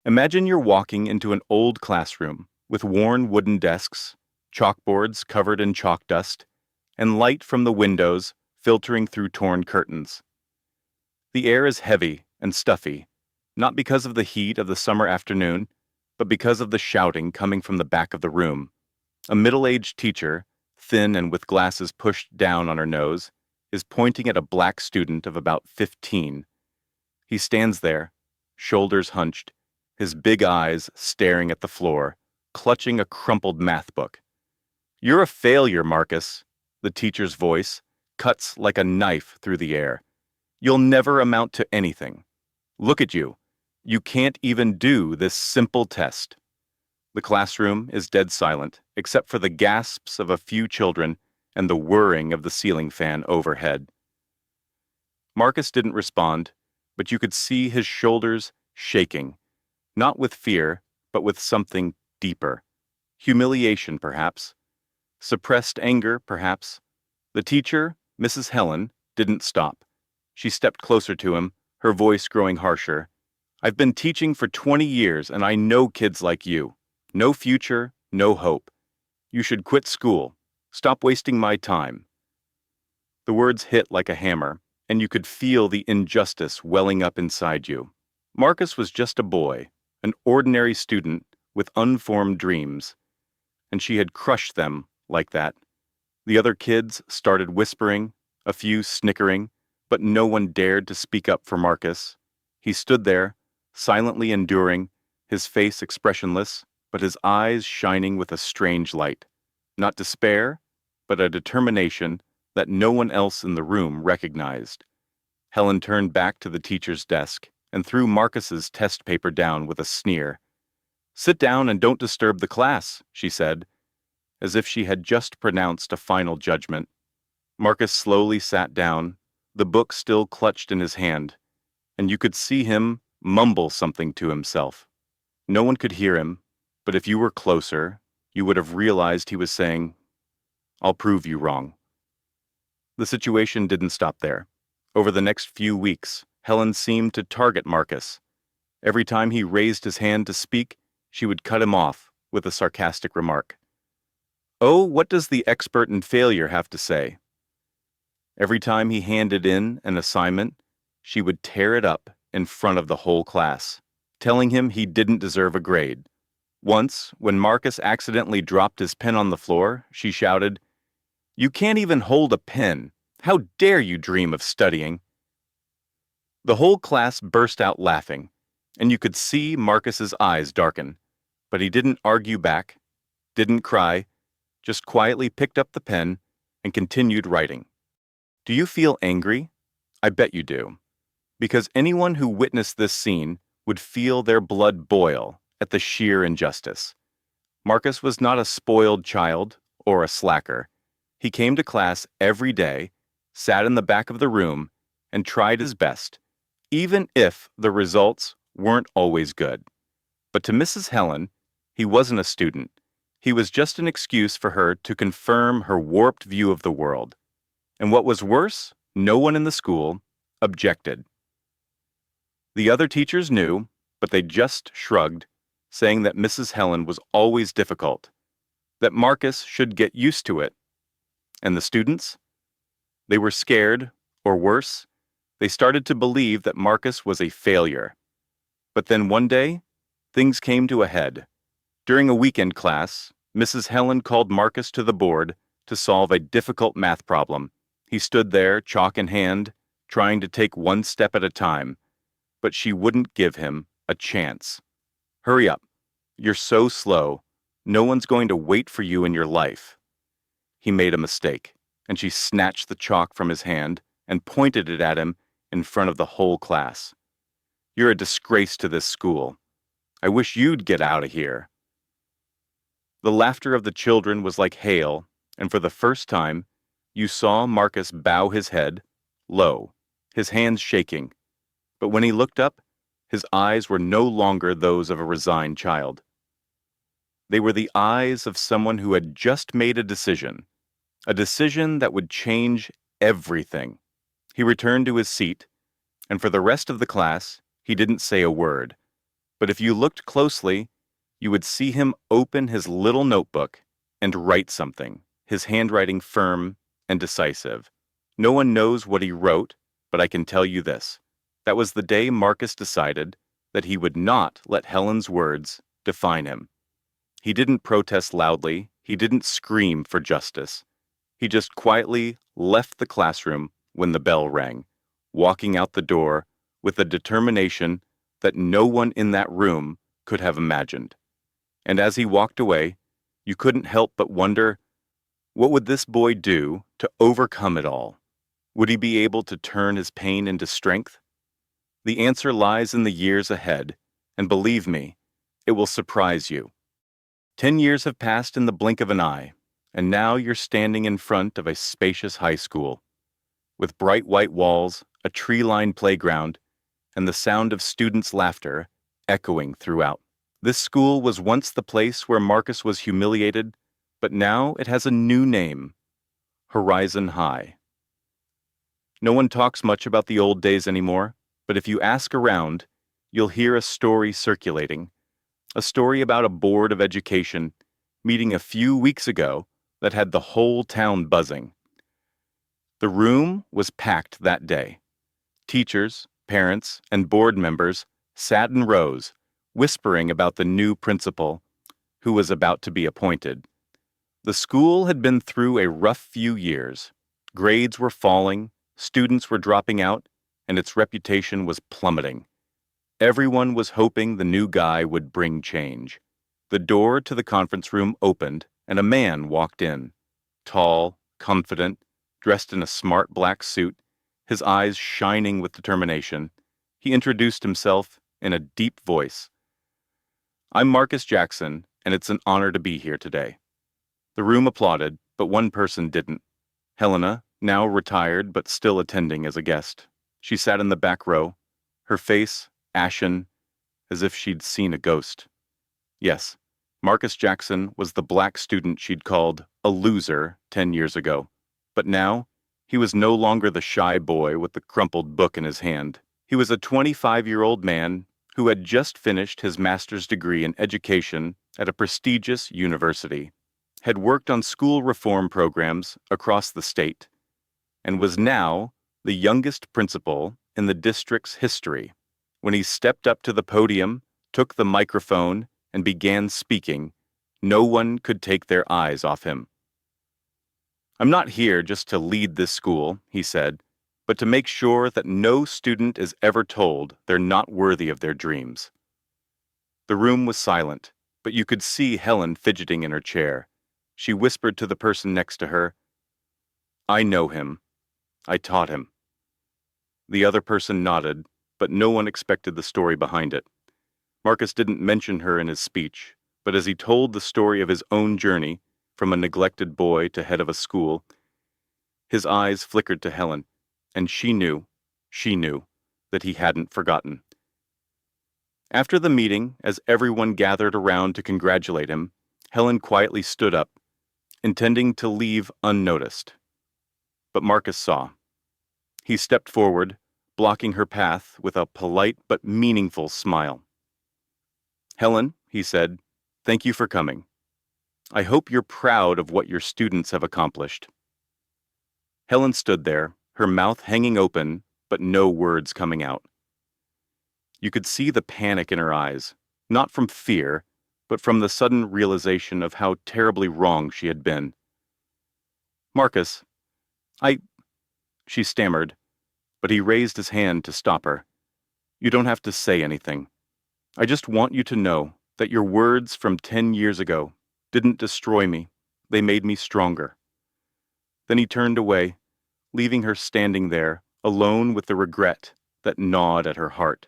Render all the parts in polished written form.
Imagine you're walking into an old classroom with worn wooden desks, chalkboards covered in chalk dust, and light from the windows filtering through torn curtains. The air is heavy and stuffy, not because of the heat of the summer afternoon, but because of the shouting coming from the back of the room. A middle-aged teacher, thin and with glasses pushed down on her nose, is pointing at a black student of about 15. He stands there, shoulders hunched, his big eyes staring at the floor, clutching a crumpled math book. "You're a failure, Marcus," the teacher's voice cuts like a knife through the air. "You'll never amount to anything. Look at you. You can't even do this simple test." The classroom is dead silent, except for the gasps of a few children and the whirring of the ceiling fan overhead. Marcus didn't respond, but you could see his shoulders shaking, not with fear, but with something deeper. Humiliation, perhaps. Suppressed anger, perhaps. The teacher, Mrs. Helen, didn't stop. She stepped closer to him, her voice growing harsher. "I've been teaching for 20 years, and I know kids like you. No future, no hope. You should quit school. Stop wasting my time." The words hit like a hammer, and you could feel the injustice welling up inside you. Marcus was just a boy, an ordinary student with unformed dreams, and she had crushed them like that. The other kids started whispering, a few snickering, but no one dared to speak up for Marcus. He stood there, silently enduring, his face expressionless, but his eyes shining with a strange light. Not despair, but a determination that no one else in the room recognized. Helen turned back to the teacher's desk and threw Marcus's test paper down with a sneer. "Sit down and don't disturb the class," she said, as if she had just pronounced a final judgment. Marcus slowly sat down, the book still clutched in his hand, and you could see him mumble something to himself. No one could hear him, but if you were closer, you would have realized he was saying, "I'll prove you wrong." The situation didn't stop there. Over the next few weeks, Helen seemed to target Marcus. Every time he raised his hand to speak, she would cut him off with a sarcastic remark. "Oh, what does the expert in failure have to say?" Every time he handed in an assignment, she would tear it up in front of the whole class, telling him he didn't deserve a grade. Once, when Marcus accidentally dropped his pen on the floor, she shouted, "You can't even hold a pen. How dare you dream of studying?" The whole class burst out laughing, and you could see Marcus's eyes darken, but he didn't argue back, didn't cry, just quietly picked up the pen and continued writing. Do you feel angry? I bet you do, because anyone who witnessed this scene would feel their blood boil at the sheer injustice. Marcus was not a spoiled child or a slacker. He came to class every day, sat in the back of the room, and tried his best, even if the results weren't always good. But to Mrs. Helen, he wasn't a student. He was just an excuse for her to confirm her warped view of the world. And what was worse, no one in the school objected. The other teachers knew, but they just shrugged, saying that Mrs. Helen was always difficult, that Marcus should get used to it. And the students? They were scared, or worse, they started to believe that Marcus was a failure. But then one day, things came to a head. During a weekend class, Mrs. Helen called Marcus to the board to solve a difficult math problem. He stood there, chalk in hand, trying to take one step at a time, but she wouldn't give him a chance. "Hurry up. You're so slow. No one's going to wait for you in your life." He made a mistake, and she snatched the chalk from his hand and pointed it at him in front of the whole class. "You're a disgrace to this school. I wish you'd get out of here." The laughter of the children was like hail, and for the first time, you saw Marcus bow his head, low, his hands shaking. But when he looked up, his eyes were no longer those of a resigned child. They were the eyes of someone who had just made a decision that would change everything. He returned to his seat, and for the rest of the class, he didn't say a word. But if you looked closely, you would see him open his little notebook and write something, his handwriting firm and decisive. No one knows what he wrote, but I can tell you this. That was the day Marcus decided that he would not let Helen's words define him. He didn't protest loudly, he didn't scream for justice. He just quietly left the classroom when the bell rang, walking out the door with a determination that no one in that room could have imagined. And as he walked away, you couldn't help but wonder, what would this boy do to overcome it all? Would he be able to turn his pain into strength? The answer lies in the years ahead, and believe me, it will surprise you. 10 years have passed in the blink of an eye, and now you're standing in front of a spacious high school, with bright white walls, a tree-lined playground, and the sound of students' laughter echoing throughout. This school was once the place where Marcus was humiliated, but now it has a new name, Horizon High. No one talks much about the old days anymore, but if you ask around, you'll hear a story circulating, a story about a board of education meeting a few weeks ago that had the whole town buzzing. The room was packed that day. Teachers, parents, and board members sat in rows, whispering about the new principal who was about to be appointed. The school had been through a rough few years. Grades were falling, students were dropping out, and its reputation was plummeting. Everyone was hoping the new guy would bring change. The door to the conference room opened, and a man walked in. Tall, confident, dressed in a smart black suit, his eyes shining with determination. He introduced himself in a deep voice. "I'm Marcus Jackson, and it's an honor to be here today." The room applauded, but one person didn't. Helena, now retired but still attending as a guest. She sat in the back row, her face ashen, as if she'd seen a ghost. Yes, Marcus Jackson was the black student she'd called a loser 10 years ago. But now, he was no longer the shy boy with the crumpled book in his hand. He was a 25-year-old man who had just finished his master's degree in education at a prestigious university, had worked on school reform programs across the state, and was now the youngest principal in the district's history. When he stepped up to the podium, took the microphone, and began speaking, no one could take their eyes off him. "I'm not here just to lead this school," he said, "but to make sure that no student is ever told they're not worthy of their dreams." The room was silent, but you could see Helen fidgeting in her chair. She whispered to the person next to her, "I know him. I taught him." The other person nodded, but no one expected the story behind it. Marcus didn't mention her in his speech, but as he told the story of his own journey, from a neglected boy to head of a school, his eyes flickered to Helen, and she knew that he hadn't forgotten. After the meeting, as everyone gathered around to congratulate him, Helen quietly stood up, intending to leave unnoticed. But Marcus saw. He stepped forward, blocking her path with a polite but meaningful smile. "Helen," he said, "thank you for coming. I hope you're proud of what your students have accomplished." Helen stood there, her mouth hanging open, but no words coming out. You could see the panic in her eyes, not from fear, but from the sudden realization of how terribly wrong she had been. "Marcus, she stammered, but he raised his hand to stop her. "You don't have to say anything. I just want you to know that your words from 10 years ago didn't destroy me. They made me stronger." Then he turned away, leaving her standing there, alone with the regret that gnawed at her heart.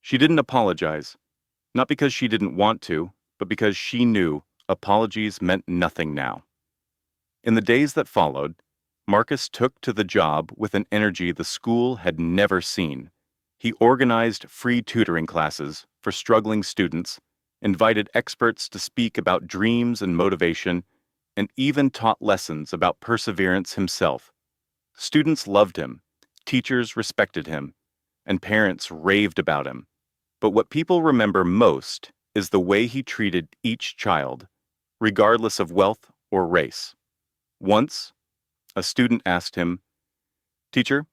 She didn't apologize, not because she didn't want to, but because she knew apologies meant nothing now. In the days that followed, Marcus took to the job with an energy the school had never seen. He organized free tutoring classes for struggling students, invited experts to speak about dreams and motivation, and even taught lessons about perseverance himself. Students loved him, teachers respected him, and parents raved about him. But what people remember most is the way he treated each child, regardless of wealth or race. Once, a student asked him, "Teacher,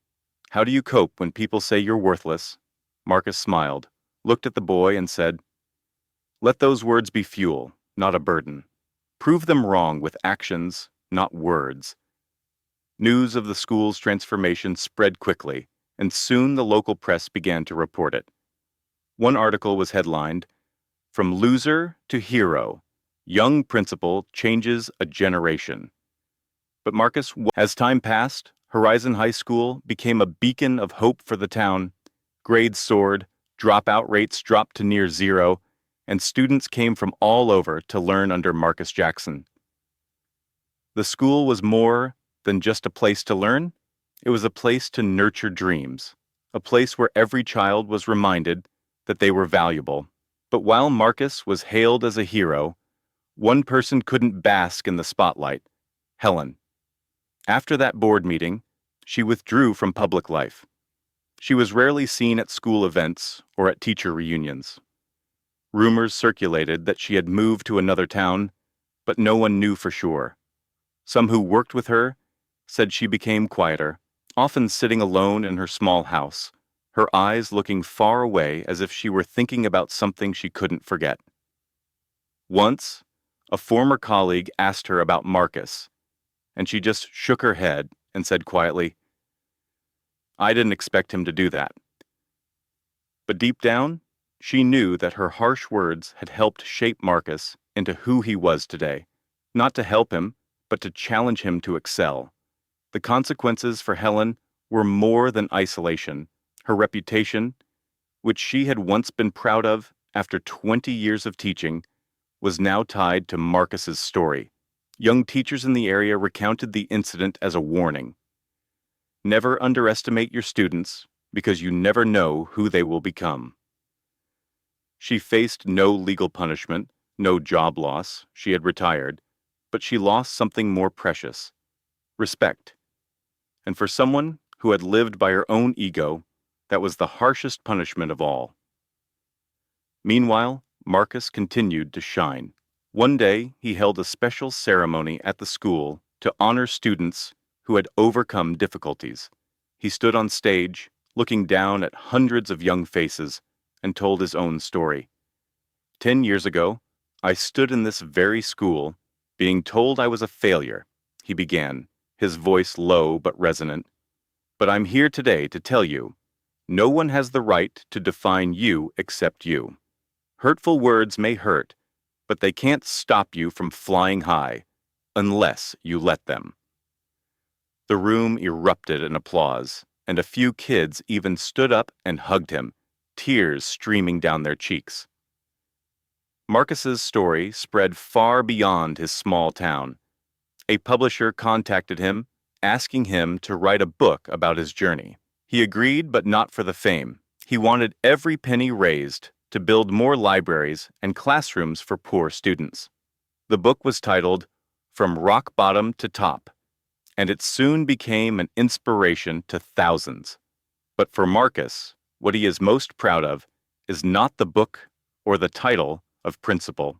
how do you cope when people say you're worthless?" Marcus smiled, looked at the boy, and said, "Let those words be fuel, not a burden. Prove them wrong with actions, not words." News of the school's transformation spread quickly, and soon the local press began to report it. One article was headlined, "From Loser to Hero, Young Principal Changes a Generation." But as time passed, Horizon High School became a beacon of hope for the town. Grades soared, dropout rates dropped to near zero, and students came from all over to learn under Marcus Jackson. The school was more than just a place to learn. It was a place to nurture dreams, a place where every child was reminded that they were valuable. But while Marcus was hailed as a hero, one person couldn't bask in the spotlight: Helen. After that board meeting, she withdrew from public life. She was rarely seen at school events or at teacher reunions. Rumors circulated that she had moved to another town, but no one knew for sure. Some who worked with her said she became quieter, often sitting alone in her small house, her eyes looking far away as if she were thinking about something she couldn't forget. Once, a former colleague asked her about Marcus, and she just shook her head and said quietly, "I didn't expect him to do that." But deep down, she knew that her harsh words had helped shape Marcus into who he was today, not to help him, but to challenge him to excel. The consequences for Helen were more than isolation. Her reputation, which she had once been proud of after 20 years of teaching, was now tied to Marcus's story. Young teachers in the area recounted the incident as a warning. Never underestimate your students, because you never know who they will become. She faced no legal punishment, no job loss. She had retired, but she lost something more precious: respect. And for someone who had lived by her own ego, that was the harshest punishment of all. Meanwhile, Marcus continued to shine. One day, he held a special ceremony at the school to honor students who had overcome difficulties. He stood on stage, looking down at hundreds of young faces, and told his own story. 10 years ago, I stood in this very school, being told I was a failure, he began, his voice low but resonant. But I'm here today to tell you, no one has the right to define you except you. Hurtful words may hurt, but they can't stop you from flying high, unless you let them. The room erupted in applause, and a few kids even stood up and hugged him, tears streaming down their cheeks. Marcus's story spread far beyond his small town. A publisher contacted him, asking him to write a book about his journey. He agreed, but not for the fame. He wanted every penny raised to build more libraries and classrooms for poor students. The book was titled From Rock Bottom to Top, and it soon became an inspiration to thousands. But for Marcus, what he is most proud of is not the book or the title of principal.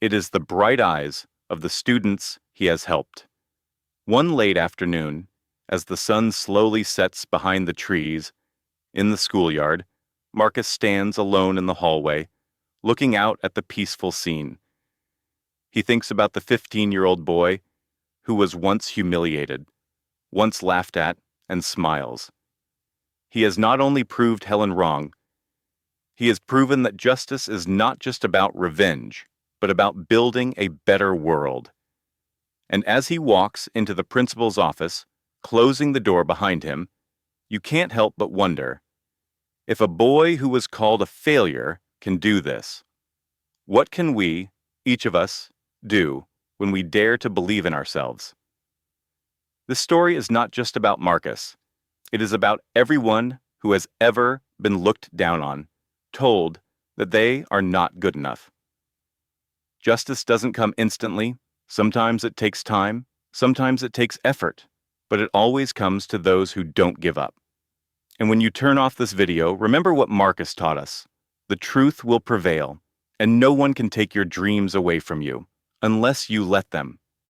It is the bright eyes of the students he has helped. One late afternoon, as the sun slowly sets behind the trees in the schoolyard, Marcus stands alone in the hallway, looking out at the peaceful scene. He thinks about the 15-year-old boy who was once humiliated, once laughed at, and smiles. He has not only proved Helen wrong, he has proven that justice is not just about revenge, but about building a better world. And as he walks into the principal's office, closing the door behind him, you can't help but wonder, if a boy who was called a failure can do this, what can we, each of us, do when we dare to believe in ourselves? This story is not just about Marcus. It is about everyone who has ever been looked down on, told that they are not good enough. Justice doesn't come instantly. Sometimes it takes time. Sometimes it takes effort. But it always comes to those who don't give up. And when you turn off this video, remember what Marcus taught us. The truth will prevail, and no one can take your dreams away from you, unless you let them.